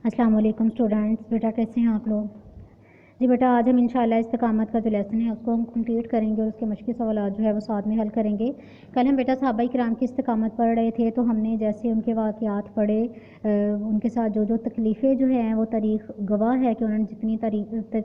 السلام علیکم اسٹوڈنٹس، بیٹا کیسے ہیں آپ لوگ؟ جی بیٹا، آج ہم انشاءاللہ استقامت کا جو لیسن ہے اس کو ہم کمپلیٹ کریں گے اور اس کے مشقی سوالات جو ہے وہ ساتھ میں حل کریں گے۔ کل ہم بیٹا صحابہ کرام کی استقامت پڑھ رہے تھے، تو ہم نے جیسے ان کے واقعات پڑھے، ان کے ساتھ جو تکلیفیں جو ہیں وہ تاریخ گواہ ہے کہ انہوں نے جتنی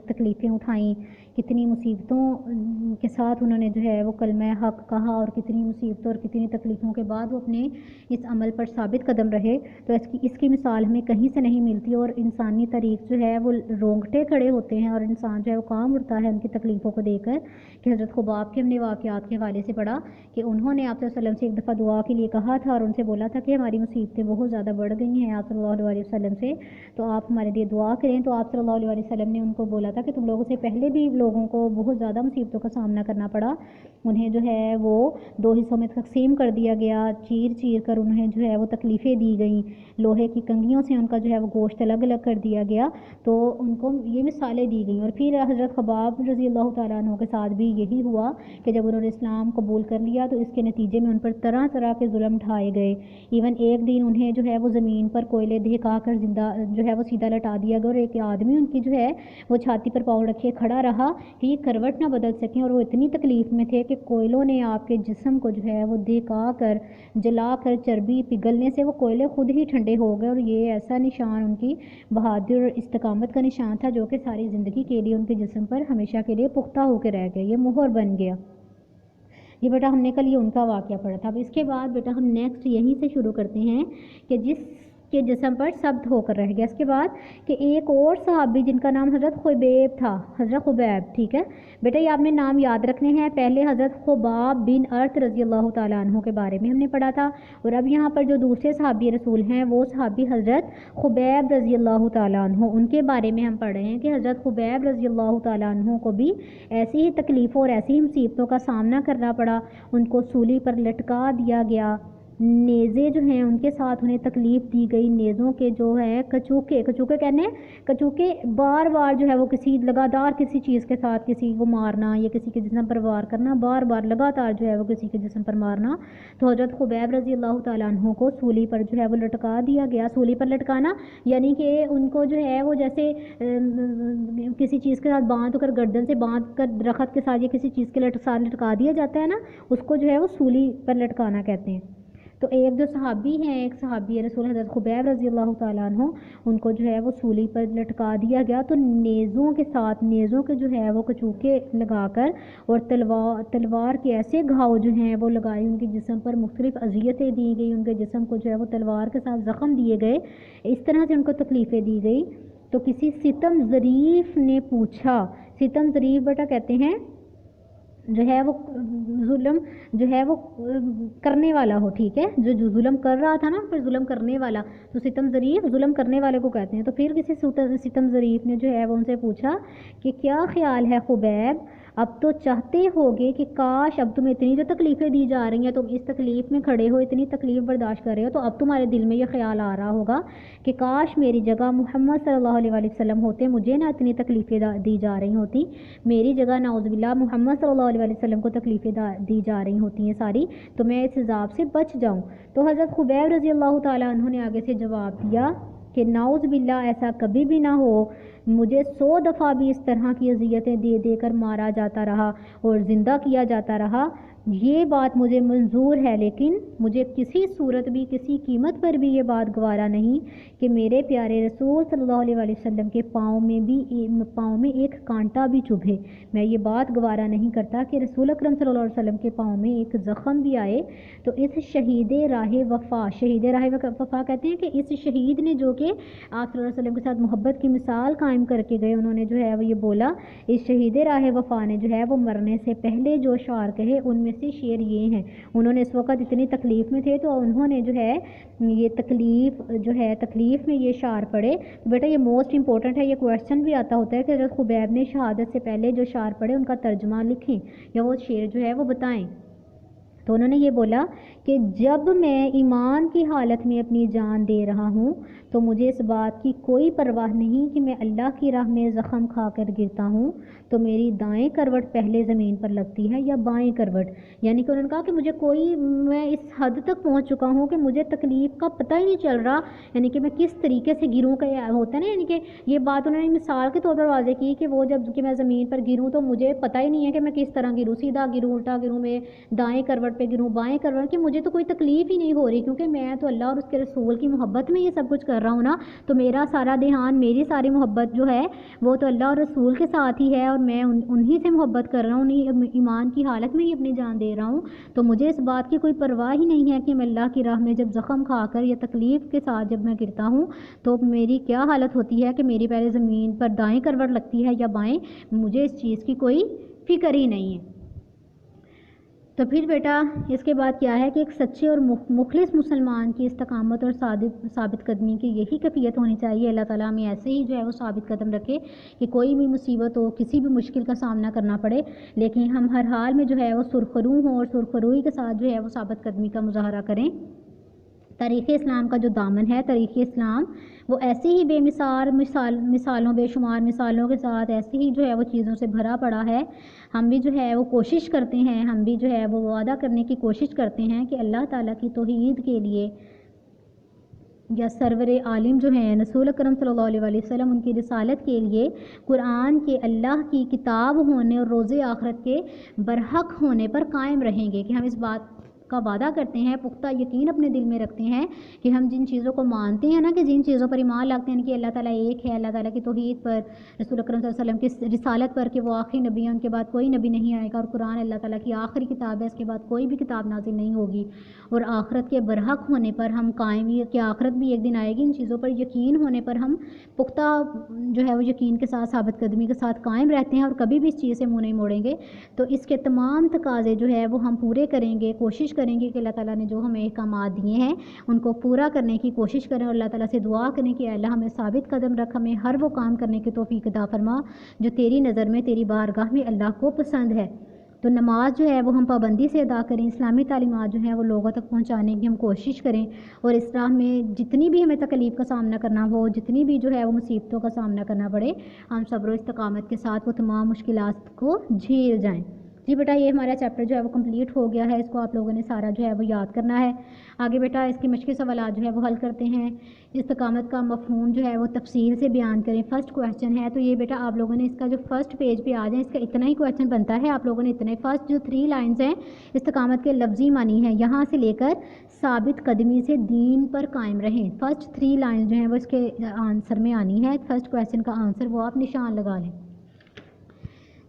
تکلیفیں اٹھائیں، کتنی مصیبتوں کے ساتھ انہوں نے جو ہے وہ کلمہ حق کہا، اور کتنی مصیبتوں اور کتنی تکلیفوں کے بعد وہ اپنے اس عمل پر ثابت قدم رہے۔ تو اس کی مثال ہمیں کہیں سے نہیں ملتی، اور انسانی تاریخ جو ہے وہ رونگٹے کھڑے ہوتے ہیں اور انسان جو ہے وہ کام اٹھتا ہے ان کی تکلیفوں کو دیکھ کر، کہ حضرت خباب کے ہم نے واقعات کے حوالے سے پڑھا کہ انہوں نے آپ صلی اللہ علیہ وسلم سے ایک دفعہ دعا کے لیے کہا تھا اور ان سے بولا تھا کہ ہماری مصیبتیں بہت زیادہ بڑھ گئی ہیں آپ صلی اللہ علیہ وسلم سے، تو آپ ہمارے لیے دعا کریں۔ تو آپ صلی اللہ علیہ وسلم نے ان کو بولا تھا کہ تم لوگوں سے پہلے بھی لوگوں کو بہت زیادہ مصیبتوں کا سامنا کرنا پڑا، انہیں جو ہے وہ 2 حصوں میں تقسیم کر دیا گیا، چیر چیر کر انہیں جو ہے وہ تکلیفیں دی گئیں، لوہے کی کنگھیوں سے ان کا جو ہے وہ گوشت الگ الگ کر دیا گیا، تو ان کو یہ مثالیں دی گئیں۔ اور پھر حضرت خباب رضی اللہ تعالیٰ عنہ کے ساتھ بھی یہی ہوا کہ جب انہوں نے اسلام قبول کر لیا تو اس کے نتیجے میں ان پر طرح طرح کے ظلم ڈھائے گئے۔ ایون ایک دن انہیں جو ہے وہ زمین پر کوئلے دھکا کر زندہ جو ہے وہ سیدھا لٹا دیا گیا، اور ایک آدمی ان کی جو ہے وہ چھاتی پر پاؤں رکھے کھڑا رہا کہ یہ کروٹ نہ بدل سکیں، اور وہ اتنی تکلیف میں تھے کہ کوئلوں نے آپ کے جسم کو جو ہے وہ دھکا کر جلا کر چربی پگھلنے سے وہ کوئلے خود ہی ٹھنڈے ہو گئے، اور یہ ایسا نشان ان کی بہادر استقامت کا نشان تھا جو کہ ساری زندگی کے لیے ان کے جسم پر ہمیشہ کے لیے پختہ ہو کے رہ گئے، یہ مہر بن گیا۔ یہ بیٹا ہم نے کل یہ ان کا واقعہ پڑھا تھا۔ اب اس کے بعد بیٹا ہم نیکسٹ یہیں سے شروع کرتے ہیں کہ جس کے جسم پر ثبت ہو کر رہ گیا۔ اس کے بعد کہ ایک اور صحابی جن کا نام حضرت خبیب تھا، حضرت خبیب، ٹھیک ہے بیٹا، یہ آپ نے نام یاد رکھنے ہیں۔ پہلے حضرت خباب بن ارت رضی اللہ تعالیٰ عنہ کے بارے میں ہم نے پڑھا تھا، اور اب یہاں پر جو دوسرے صحابی رسول ہیں وہ صحابی حضرت خبیب رضی اللہ تعالیٰ عنہ، ان کے بارے میں ہم پڑھ رہے ہیں کہ حضرت خبیب رضی اللہ تعالیٰ عنہ کو بھی ایسی ہی تکلیفوں اور ایسی ہی مصیبتوں کا سامنا کرنا پڑا۔ ان کو سولی پر لٹکا دیا گیا، نیزے جو ہیں ان کے ساتھ انہیں تکلیف دی گئی، نیزوں کے جو ہے کچوکے کہنے کچوکے بار بار جو ہے وہ کسی لگاتار کسی چیز کے ساتھ کسی کو مارنا یا کسی کے جسم پر وار کرنا، بار بار لگاتار جو ہے وہ کسی کے جسم پر مارنا۔ تو حضرت خبیب رضی اللہ تعالیٰ عنہ کو سولی پر جو ہے وہ لٹکا دیا گیا۔ سولی پر لٹکانا یعنی کہ ان کو جو ہے وہ جیسے کسی چیز کے ساتھ باندھ کر، گردن سے باندھ کر درخت کے ساتھ یا کسی چیز کے ساتھ لٹکا دیا جاتا ہے نا، اس کو جو ہے وہ سولی پر لٹکانا کہتے ہیں۔ تو ایک جو صحابی ہیں، ایک صحابی رسول حضرت خبیب رضی اللہ تعالیٰ عنہ، ان کو جو ہے وہ سولی پر لٹکا دیا گیا، تو نیزوں کے ساتھ، نیزوں کے جو ہے وہ کچوکے لگا کر اور تلوار کے ایسے گھاؤ جو ہیں وہ لگائے، ان کے جسم پر مختلف اذیتیں دی گئی، ان کے جسم کو جو ہے وہ تلوار کے ساتھ زخم دیے گئے، اس طرح سے ان کو تکلیفیں دی گئی۔ تو کسی ستم ظریف نے پوچھا، ستم ظریف بیٹا کہتے ہیں جو ہے وہ ظلم جو ہے وہ کرنے والا ہو، ٹھیک ہے، جو ظلم کر رہا تھا نا پھر ظلم کرنے والا، تو ستم ظریف ظلم کرنے والے کو کہتے ہیں۔ تو پھر کسی ستم ظریف نے جو ہے وہ ان سے پوچھا کہ کیا خیال ہے خبیب، اب تو چاہتے ہوگے کہ کاش اب تمہیں اتنی جو تکلیفیں دی جا رہی ہیں، تم اس تکلیف میں کھڑے ہو، اتنی تکلیف برداشت کر رہے ہو، تو اب تمہارے دل میں یہ خیال آ رہا ہوگا کہ کاش میری جگہ محمد صلی اللہ علیہ وسلم ہوتے، مجھے نہ اتنی تکلیفیں دی جا رہی ہوتی، میری جگہ نعوذ باللہ محمد صلی اللہ علیہ وسلم کو تکلیفیں دی جا رہی ہوتی ہیں ساری، تو میں اس عذاب سے بچ جاؤں۔ تو حضرت خبیب رضی اللہ تعالیٰ عنہ نے آگے سے جواب دیا کہ نعوذ باللہ ایسا کبھی بھی نہ ہو، مجھے 100 دفعہ بھی اس طرح کی اذیتیں دے دے کر مارا جاتا رہا اور زندہ کیا جاتا رہا، یہ بات مجھے منظور ہے، لیکن مجھے کسی صورت بھی کسی قیمت پر بھی یہ بات گوارا نہیں کہ میرے پیارے رسول صلی اللہ علیہ وسلم کے پاؤں میں ایک کانٹا بھی چبھے، میں یہ بات گوارا نہیں کرتا کہ رسول اکرم صلی اللہ علیہ وسلم کے پاؤں میں ایک زخم بھی آئے۔ تو اس شہید راہ وفا کہتے ہیں کہ اس شہید نے جو کہ آپ صلی اللہ علیہ وسلم کے ساتھ محبت کی مثال قائم کر کے گئے، انہوں نے جو ہے وہ یہ بولا، اس شہید راہ وفا نے جو ہے وہ مرنے سے پہلے جو اشعار کہے ان میں سے شعر یہ ہیں۔ انہوں نے اس وقت اتنی تکلیف میں تھے تو انہوں نے جو ہے یہ تکلیف میں یہ اشعار پڑھے۔ تو بیٹا یہ موسٹ امپورٹنٹ ہے، یہ کویسچن بھی آتا ہوتا ہے کہ حضرت خبیب نے شہادت سے پہلے جو اشعار پڑھے ان کا ترجمہ لکھیں یا وہ شعر جو ہے وہ بتائیں۔ تو انہوں نے یہ بولا کہ جب میں ایمان کی حالت میں اپنی جان دے رہا ہوں تو مجھے اس بات کی کوئی پرواہ نہیں کہ میں اللہ کی راہ میں زخم کھا کر گرتا ہوں تو میری دائیں کروٹ پہلے زمین پر لگتی ہے یا بائیں کروٹ، یعنی کہ انہوں نے کہا کہ میں اس حد تک پہنچ چکا ہوں کہ مجھے تکلیف کا پتہ ہی نہیں چل رہا، یعنی کہ میں کس طریقے سے گروں کا ہوتا ہے نا، یعنی کہ یہ بات انہوں نے مثال کے طور پر واضح کی کہ وہ جب کہ میں زمین پر گروں تو مجھے پتہ ہی نہیں ہے کہ میں کس طرح گروں، سیدھا گروں، الٹا گروں، میں دائیں کروٹ پہ گروں، بائیں کروٹ، کہ مجھے تو کوئی تکلیف ہی نہیں ہو رہی، کیونکہ میں تو اللہ اور اس کے رسول کی محبت میں یہ سب کچھ کر رہا ہوں نا، تو میرا سارا دھیان، میری ساری محبت جو ہے وہ تو اللہ اور رسول کے ساتھ ہی ہے، اور میں انہی سے محبت کر رہا ہوں، انہی ایمان کی حالت میں ہی اپنی جان دے رہا ہوں، تو مجھے اس بات کی کوئی پرواہ ہی نہیں ہے کہ میں اللہ کی راہ میں جب زخم کھا کر یا تکلیف کے ساتھ جب میں گرتا ہوں تو میری کیا حالت ہوتی ہے کہ میری پہلے زمین پر دائیں کروٹ لگتی ہے یا بائیں، مجھے اس چیز کی کوئی فکر ہی نہیں ہے۔ تو پھر بیٹا اس کے بعد کیا ہے کہ ایک سچے اور مخلص مسلمان کی استقامت اور ثابت قدمی کی یہی کیفیت ہونی چاہیے، اللہ تعالیٰ ہمیں ایسے ہی جو ہے وہ ثابت قدم رکھے کہ کوئی بھی مصیبت ہو، کسی بھی مشکل کا سامنا کرنا پڑے، لیکن ہم ہر حال میں جو ہے وہ سرخرو ہوں اور سرخروئی کے ساتھ جو ہے وہ ثابت قدمی کا مظاہرہ کریں۔ تاریخ اسلام کا جو دامن ہے، تاریخ اسلام وہ ایسے ہی بے مثالوں، بے شمار مثالوں کے ساتھ ایسے ہی جو ہے وہ چیزوں سے بھرا پڑا ہے۔ ہم بھی جو ہے وہ کوشش کرتے ہیں، ہم بھی جو ہے وہ وعدہ کرنے کی کوشش کرتے ہیں کہ اللہ تعالیٰ کی توحید کے لیے یا سرور عالم جو ہیں رسول اکرم صلی اللہ علیہ وسلم، ان کی رسالت کے لیے قرآن کے اللہ کی کتاب ہونے اور روز آخرت کے برحق ہونے پر قائم رہیں گے، کہ ہم اس بات کا وعدہ کرتے ہیں، پختہ یقین اپنے دل میں رکھتے ہیں کہ ہم جن چیزوں کو مانتے ہیں نا، کہ جن چیزوں پر ایمان لاتے ہیں کہ اللہ تعالیٰ ایک ہے، اللہ تعالیٰ کی توحید پر، رسول اکرم صلی اللہ علیہ وسلم کی رسالت پر کہ وہ آخری نبی ہیں، ان کے بعد کوئی نبی نہیں آئے گا، اور قرآن اللہ تعالیٰ کی آخری کتاب ہے، اس کے بعد کوئی بھی کتاب نازل نہیں ہوگی، اور آخرت کے برحق ہونے پر ہم قائم، کہ آخرت بھی ایک دن آئے گی، ان چیزوں پر یقین ہونے پر ہم پختہ جو ہے وہ یقین کے ساتھ، ثابت قدمی کے ساتھ قائم رہتے ہیں، اور کبھی بھی اس چیز سے منہ نہیں موڑیں گے۔ تو اس کے تمام تقاضے جو ہے وہ ہم پورے کریں گے، کوشش کریں گے کہ اللہ تعالیٰ نے جو ہمیں احکامات دیے ہیں ان کو پورا کرنے کی کوشش کریں، اور اللہ تعالیٰ سے دعا کریں کہ اللہ ہمیں ثابت قدم رکھ، ہمیں ہر وہ کام کرنے کی توفیق عطا فرما جو تیری نظر میں، تیری بارگاہ میں اللہ کو پسند ہے۔ تو نماز جو ہے وہ ہم پابندی سے ادا کریں، اسلامی تعلیمات جو ہیں وہ لوگوں تک پہنچانے کی ہم کوشش کریں، اور اس راہ میں جتنی بھی ہمیں تکلیف کا سامنا کرنا ہو، جتنی بھی جو ہے وہ مصیبتوں کا سامنا کرنا پڑے، ہم صبر و استقامت کے ساتھ وہ تمام مشکلات کو جھیل جائیں۔ جی بیٹا یہ ہمارا چیپٹر جو ہے وہ کمپلیٹ ہو گیا ہے، اس کو آپ لوگوں نے سارا جو ہے وہ یاد کرنا ہے۔ آگے بیٹا اس کے مشکل سوالات جو ہے وہ حل کرتے ہیں۔ استقامت کا مفہوم جو ہے وہ تفصیل سے بیان کریں۔ فرسٹ کویسچن ہے، تو یہ بیٹا آپ لوگوں نے اس کا جو فرسٹ پیج پہ آ جائیں، اس کا اتنا ہی کویسچن بنتا ہے، آپ لوگوں نے اتنے فرسٹ جو 3 لائنز ہیں استقامت کے لفظی معنی ہیں، یہاں سے لے کر ثابت قدمی سے دین پر قائم رہیں، فرسٹ 3 لائنز جو ہیں وہ اس کے آنسر میں آنی ہے، فرسٹ کویسچن کا آنسر وہ آپ نشان لگا لیں۔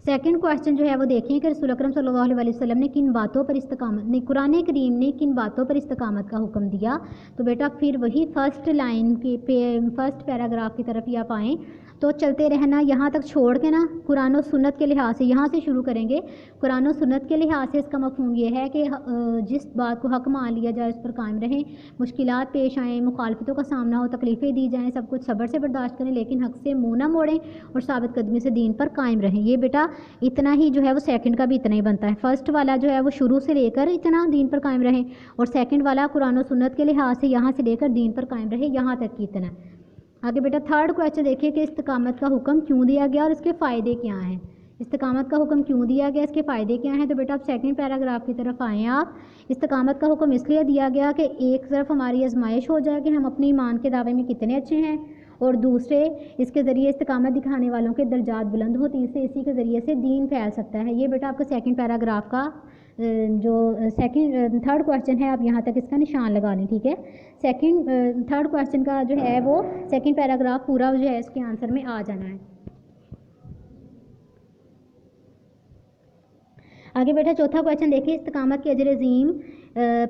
سیکنڈ کویسچن جو ہے وہ دیکھیں کہ رسول اکرم صلی اللہ علیہ وسلم نے کن باتوں پر استقامت نے، قرآن کریم نے کن باتوں پر استقامت کا حکم دیا، تو بیٹا پھر وہی فرسٹ لائن کے فرسٹ پیراگراف کی طرف ہی آپ آئیں، تو چلتے رہنا یہاں تک چھوڑ کے نا، قرآن و سنت کے لحاظ سے یہاں سے شروع کریں گے۔ قرآن و سنت کے لحاظ سے اس کا مفہوم یہ ہے کہ جس بات کو حق مان لیا جائے اس پر قائم رہیں، مشکلات پیش آئیں، مخالفتوں کا سامنا ہو، تکلیفیں دی جائیں، سب کچھ صبر سے برداشت کریں، لیکن حق سے منہ نہ موڑیں اور ثابت قدمی سے دین پر قائم رہیں۔ یہ بیٹا اتنا ہی جو ہے وہ سیکنڈ کا بھی اتنا ہی بنتا ہے، فرسٹ والا جو ہے وہ شروع سے لے کر اتنا دین پر قائم رہیں، اور سیکنڈ والا قرآن و سنت کے لحاظ سے یہاں سے لے کر دین پر قائم رہے، یہاں تک کی اتنا۔ آگے بیٹا تھرڈ کویسچن دیکھیے کہ استقامت کا حکم کیوں دیا گیا اور اس کے فائدے کیا ہیں۔ استقامت کا حکم کیوں دیا گیا، اس کے فائدے کیا ہیں، تو بیٹا آپ سیکنڈ پیراگراف کی طرف آئیں۔ آپ استقامت کا حکم اس لیے دیا گیا کہ ایک طرف ہماری آزمائش ہو جائے کہ ہم اپنے ایمان کے دعوے میں کتنے اچھے ہیں، اور دوسرے اس کے ذریعے استقامت دکھانے والوں کے درجات بلند ہو، تیسرے اسی کے ذریعے سے دین پھیل سکتا ہے۔ یہ بیٹا آپ کا سیکنڈ پیراگراف کا جو تھرڈ کویسچن ہے، آپ یہاں تک اس کا نشان لگا لیں، ٹھیک ہے۔ تھرڈ کویسچن کا جو ہے وہ سیکنڈ پیراگراف پورا جو ہے اس کے آنسر میں آ جانا ہے۔ آگے بیٹا چوتھا کویسچن دیکھیں، استقامت کے اجر عظیم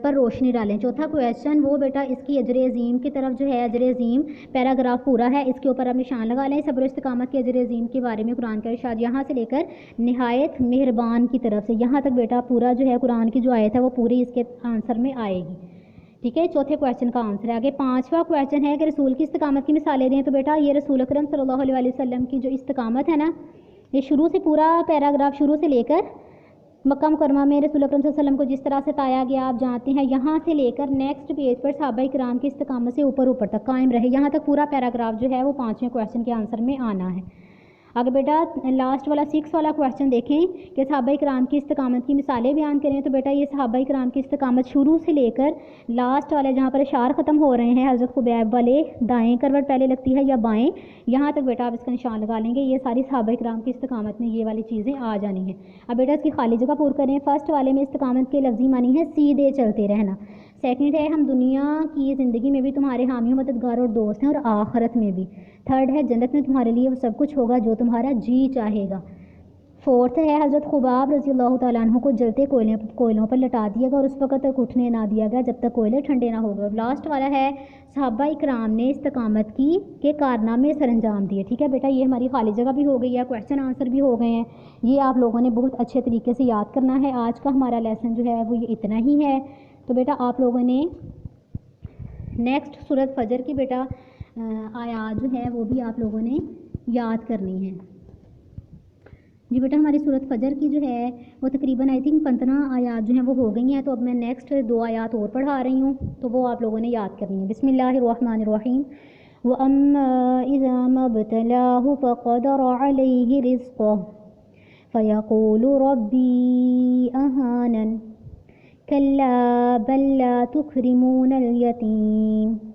پر روشنی ڈالیں۔ چوتھا کویسچن وہ بیٹا اس کی اجر عظیم کی طرف جو ہے، اجر عظیم پیراگراف پورا ہے، اس کے اوپر آپ نشان لگا لیں۔ صبر و استقامت کے اجر عظیم کے بارے میں قرآن کا ارشاد یہاں سے لے کر نہایت مہربان کی طرف سے یہاں تک بیٹا پورا جو ہے قرآن کی جو آیت ہے وہ پوری اس کے آنسر میں آئے گی، ٹھیک ہے۔ چوتھے کویسچن کا آنسر ہے۔ آگے پانچواں کویسچن ہے کہ رسول کی استقامت کی مثالیں دیں، تو بیٹا یہ رسول اکرم صلی اللہ علیہ وسلم کی جو استقامت ہے نا، یہ شروع سے پورا پیراگراف شروع سے لے کر مکہ مکرمہ میں رسول اکرم صلی اللہ علیہ وسلم کو جس طرح سے پایا گیا آپ جانتے ہیں، یہاں سے لے کر نیکسٹ پیج پر صحابہ کرام کی استقامت سے اوپر تک قائم رہے، یہاں تک پورا پیراگراف جو ہے وہ 5ویں کویشچن کے آنسر میں آنا ہے۔ اگر بیٹا لاسٹ والا 6 والا کویشچن دیکھیں کہ صحابہ کرام کی استقامت کی مثالیں بیان کریں، تو بیٹا یہ صحابہ کرام کی استقامت شروع سے لے کر لاسٹ والے جہاں پر اشعار ختم ہو رہے ہیں حضرت خبیب والے، دائیں کروٹ پہلے لگتی ہے یا بائیں، یہاں تک بیٹا آپ اس کا نشان لگا لیں گے، یہ ساری صحابہ کرام کی استقامت میں یہ والی چیزیں آ جانی ہیں۔ اب بیٹا اس کی خالی جگہ پور کریں۔ فرسٹ والے میں استقامت کے لفظی معنی ہے سیدھے چلتے رہنا۔ سیکنڈ ہے ہم دنیا کی زندگی میں بھی تمہارے حامی و مددگار اور دوست ہیں اور آخرت میں بھی۔ تھرڈ ہے جنت میں تمہارے لیے وہ سب کچھ ہوگا جو تمہارا جی چاہے گا۔ فورتھ ہے حضرت خباب رضی اللہ تعالیٰ عنہ کو جلتے کوئلوں پر لٹا دیا گیا اور اس وقت تک اٹھنے نہ دیا گیا جب تک کوئلے ٹھنڈے نہ ہو گئے۔ اور لاسٹ والا ہے صحابہ اکرام نے استقامت کی کے کارنامے سر انجام دیے۔ ٹھیک ہے بیٹا، یہ ہماری خالی جگہ بھی ہو گئی ہے، کویشچن آنسر بھی ہو گئے ہیں، یہ آپ لوگوں نے بہت اچھے طریقے سے یاد کرنا ہے۔ آج کا ہمارا لیسن جو ہے وہ یہ اتنا ہی ہے۔ تو بیٹا آپ لوگوں نے نیکسٹ سورۃ فجر کی بیٹا آیات جو ہے وہ بھی آپ لوگوں نے یاد کرنی ہے۔ جی بیٹا ہماری سورۃ فجر کی جو ہے وہ تقریباً آئی تھنک 15 آیات جو ہیں وہ ہو گئی ہیں، تو اب میں نیکسٹ 2 آیات اور پڑھا رہی ہوں تو وہ آپ لوگوں نے یاد کرنی ہے۔ بسم اللہ الرحمن الرحیم۔ وَأَمَّا إِذَا مَا ابْتَلَاهُ فَقَدَرَ عَلَيْهِ رِزْقَهُ فَيَقُولُ رَبِّي أَهَانَنِ كَلَّا بَل لَّا تُكْرِمُونَ الْيَتِيمَ۔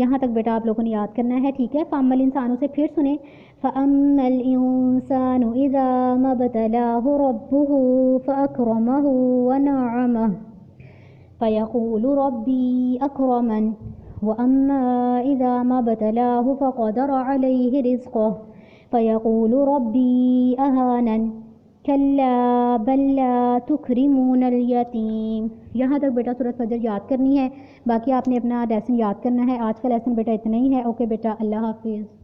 یہاں تک بیٹا آپ لوگوں نے یاد کرنا ہے، ٹھیک ہے۔ فَأَمَّا الْإِنسَانُ سے پھر سنیں، فَأَمَّا الْإِنسَانُ إِذَا مَا ابْتَلَاهُ رَبُّهُ فَأَكْرَمَهُ وَنَعَّمَهُ فَيَقُولُ رَبِّي أَكْرَمَنِ وَأَمَّا إِذَا مَا ابْتَلَاهُ فَقَدَرَ عَلَيْهِ رِزْقَهُ فَيَقُولُ رَبِّي أَهَانَنِ كَلَّا بَل لَّا تُكْرِمُونَ الْيَتِيمَ۔ یہاں تک بیٹا سورۃ فجر یاد کرنی ہے، باقی آپ نے اپنا لیسن یاد کرنا ہے۔ آج کا لیسن بیٹا اتنا ہی ہے۔ اوکے بیٹا، اللہ حافظ۔